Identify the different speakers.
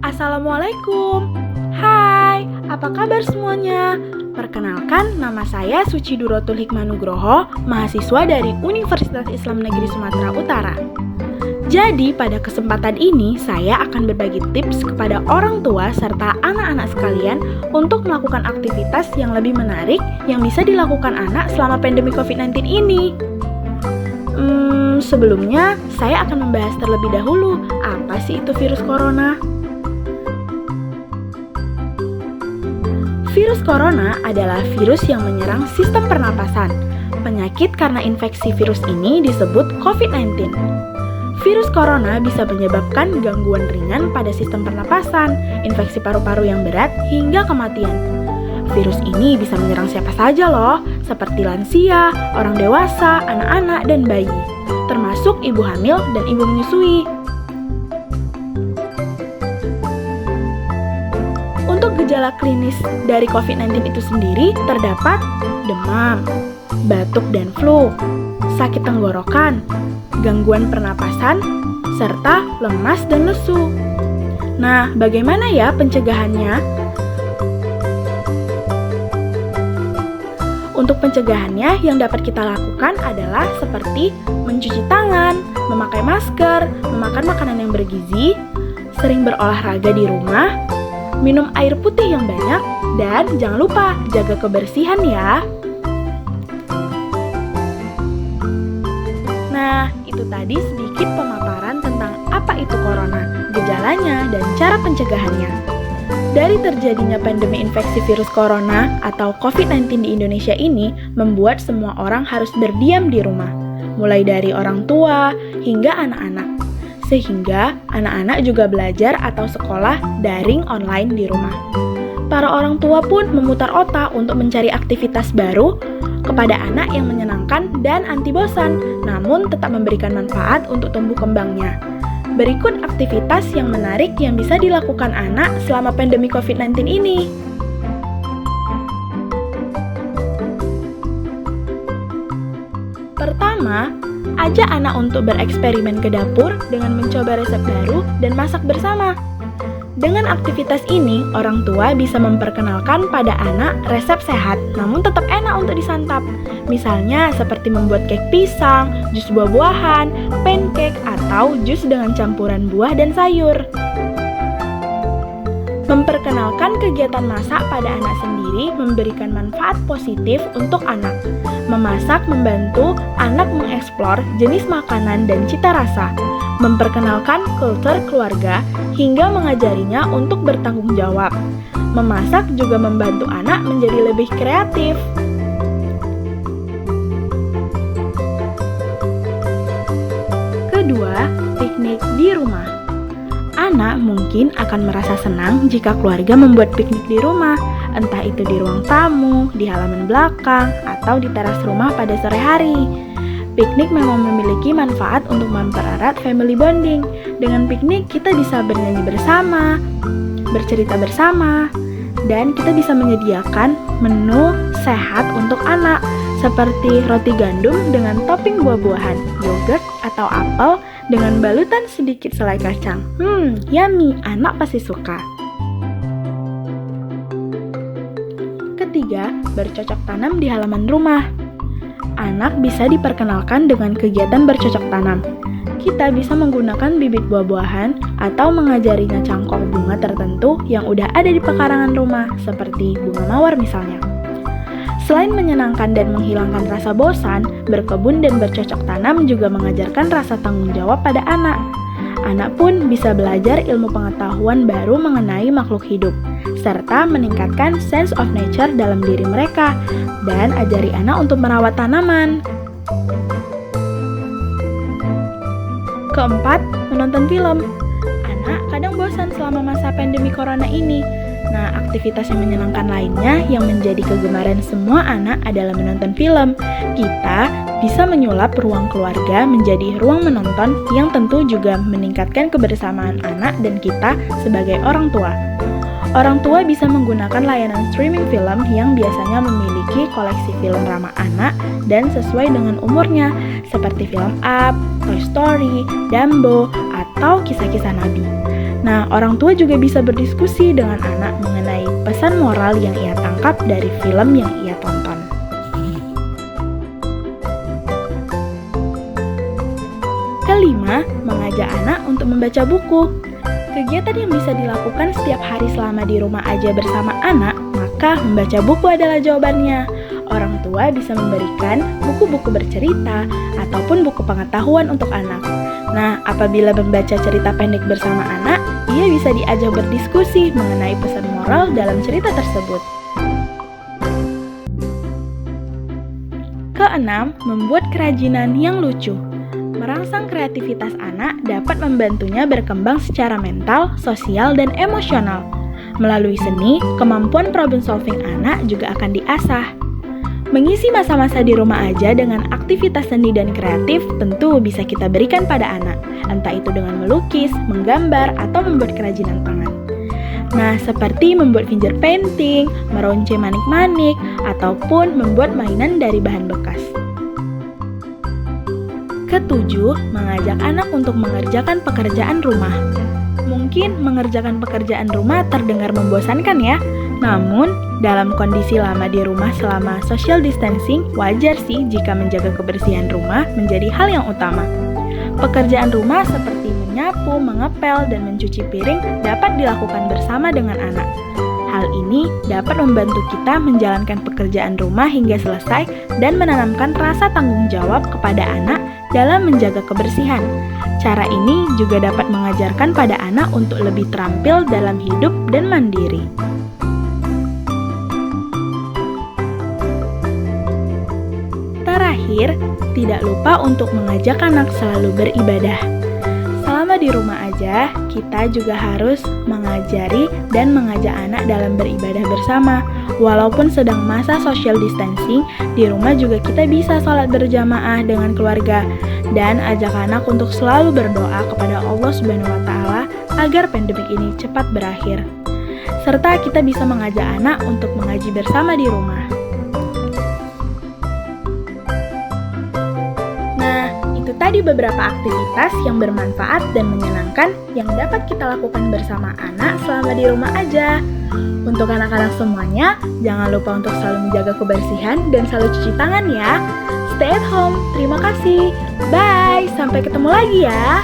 Speaker 1: Assalamualaikum. Hai, apa kabar semuanya? Perkenalkan, nama saya Suci Durotul Hikmanugroho, mahasiswa dari Universitas Islam Negeri Sumatera Utara. Jadi, pada kesempatan ini saya akan berbagi tips kepada orang tua serta anak-anak sekalian untuk melakukan aktivitas yang lebih menarik yang bisa dilakukan anak selama pandemi COVID-19 ini. Sebelumnya, saya akan membahas terlebih dahulu, apa sih itu virus corona? Virus corona adalah virus yang menyerang sistem pernapasan. Penyakit karena infeksi virus ini disebut COVID-19. Virus corona bisa menyebabkan gangguan ringan pada sistem pernapasan, infeksi paru-paru yang berat, hingga kematian. Virus ini bisa menyerang siapa saja loh, seperti lansia, orang dewasa, anak-anak, dan bayi, termasuk ibu hamil dan ibu menyusui. Untuk gejala klinis dari COVID-19 itu sendiri terdapat demam, batuk dan flu, sakit tenggorokan, gangguan pernapasan, serta lemas dan lesu. Nah, bagaimana ya pencegahannya? Untuk pencegahannya yang dapat kita lakukan adalah seperti mencuci tangan, memakai masker, memakan makanan yang bergizi, sering berolahraga di rumah, minum air putih yang banyak, dan jangan lupa jaga kebersihan ya. Nah, itu tadi sedikit pemaparan tentang apa itu corona, gejalanya, dan cara pencegahannya. Dari terjadinya pandemi infeksi virus corona atau COVID-19 di Indonesia ini membuat semua orang harus berdiam di rumah, mulai dari orang tua hingga anak-anak. Sehingga anak-anak juga belajar atau sekolah daring online di rumah. Para orang tua pun memutar otak untuk mencari aktivitas baru kepada anak yang menyenangkan dan anti bosan, namun tetap memberikan manfaat untuk tumbuh kembangnya. Berikut aktivitas yang menarik yang bisa dilakukan anak selama pandemi COVID-19 ini. Pertama, ajak anak untuk bereksperimen ke dapur dengan mencoba resep baru dan masak bersama. Dengan aktivitas ini, orang tua bisa memperkenalkan pada anak resep sehat namun tetap enak untuk disantap. Misalnya seperti membuat kek pisang, jus buah-buahan, pancake, atau jus dengan campuran buah dan sayur. Memperkenalkan kegiatan masak pada anak sendiri memberikan manfaat positif untuk anak. Memasak membantu anak mengeksplor jenis makanan dan cita rasa, memperkenalkan kultur keluarga, hingga mengajarinya untuk bertanggung jawab. Memasak juga membantu anak menjadi lebih kreatif. Kedua, piknik di rumah. Anak mungkin akan merasa senang jika keluarga membuat piknik di rumah, entah itu di ruang tamu, di halaman belakang, atau di teras rumah pada sore hari. Piknik memang memiliki manfaat untuk mempererat family bonding. Dengan piknik, kita bisa bernyanyi bersama, bercerita bersama, dan kita bisa menyediakan menu sehat untuk anak, seperti roti gandum dengan topping buah-buahan, yogurt atau apel, dengan balutan sedikit selai kacang. Yummy, anak pasti suka. Ketiga, bercocok tanam di halaman rumah. Anak bisa diperkenalkan dengan kegiatan bercocok tanam. Kita bisa menggunakan bibit buah-buahan atau mengajarinya cangkok bunga tertentu yang udah ada di pekarangan rumah, seperti bunga mawar misalnya. Selain menyenangkan dan menghilangkan rasa bosan, berkebun dan bercocok tanam juga mengajarkan rasa tanggung jawab pada anak. Anak pun bisa belajar ilmu pengetahuan baru mengenai makhluk hidup, serta meningkatkan sense of nature dalam diri mereka, dan ajari anak untuk merawat tanaman. Keempat, menonton film. Anak kadang bosan selama masa pandemi corona ini. Nah, aktivitas yang menyenangkan lainnya yang menjadi kegemaran semua anak adalah menonton film. Kita bisa menyulap ruang keluarga menjadi ruang menonton yang tentu juga meningkatkan kebersamaan anak dan kita sebagai orang tua. Orang tua bisa menggunakan layanan streaming film yang biasanya memiliki koleksi film ramah anak dan sesuai dengan umurnya, seperti film Up, Toy Story, Dumbo, atau atau kisah-kisah Nabi. Nah, orang tua juga bisa berdiskusi dengan anak mengenai pesan moral yang ia tangkap dari film yang ia tonton. Kelima, mengajak anak untuk membaca buku. Kegiatan yang bisa dilakukan setiap hari selama di rumah aja bersama anak, maka membaca buku adalah jawabannya. Orang tua bisa memberikan buku-buku bercerita ataupun buku pengetahuan untuk anak. Nah, apabila membaca cerita pendek bersama anak, ia bisa diajak berdiskusi mengenai pesan moral dalam cerita tersebut. Keenam, membuat kerajinan yang lucu. Merangsang kreativitas anak dapat membantunya berkembang secara mental, sosial, dan emosional. Melalui seni, kemampuan problem solving anak juga akan diasah. Mengisi masa-masa di rumah aja dengan aktivitas seni dan kreatif tentu bisa kita berikan pada anak, entah itu dengan melukis, menggambar, atau membuat kerajinan tangan. Nah, seperti membuat finger painting, meronce manik-manik, ataupun membuat mainan dari bahan bekas. Ketujuh, mengajak anak untuk mengerjakan pekerjaan rumah. Mungkin mengerjakan pekerjaan rumah terdengar membosankan ya, namun dalam kondisi lama di rumah selama social distancing, wajar sih jika menjaga kebersihan rumah menjadi hal yang utama. Pekerjaan rumah seperti menyapu, mengepel, dan mencuci piring dapat dilakukan bersama dengan anak. Hal ini dapat membantu kita menjalankan pekerjaan rumah hingga selesai dan menanamkan rasa tanggung jawab kepada anak dalam menjaga kebersihan. Cara ini juga dapat mengajarkan pada anak untuk lebih terampil dalam hidup dan mandiri. Terakhir, tidak lupa untuk mengajak anak selalu beribadah. Selama di rumah aja, kita juga harus mengajari dan mengajak anak dalam beribadah bersama. Walaupun sedang masa social distancing, di rumah juga kita bisa sholat berjamaah dengan keluarga. Dan ajak anak untuk selalu berdoa kepada Allah Subhanahu wa Ta'ala agar pandemi ini cepat berakhir. Serta kita bisa mengajak anak untuk mengaji bersama di rumah. Tadi beberapa aktivitas yang bermanfaat dan menyenangkan yang dapat kita lakukan bersama anak selama di rumah aja. Untuk anak-anak semuanya, jangan lupa untuk selalu menjaga kebersihan dan selalu cuci tangan ya. Stay at home. Terima kasih. Bye. Sampai ketemu lagi ya.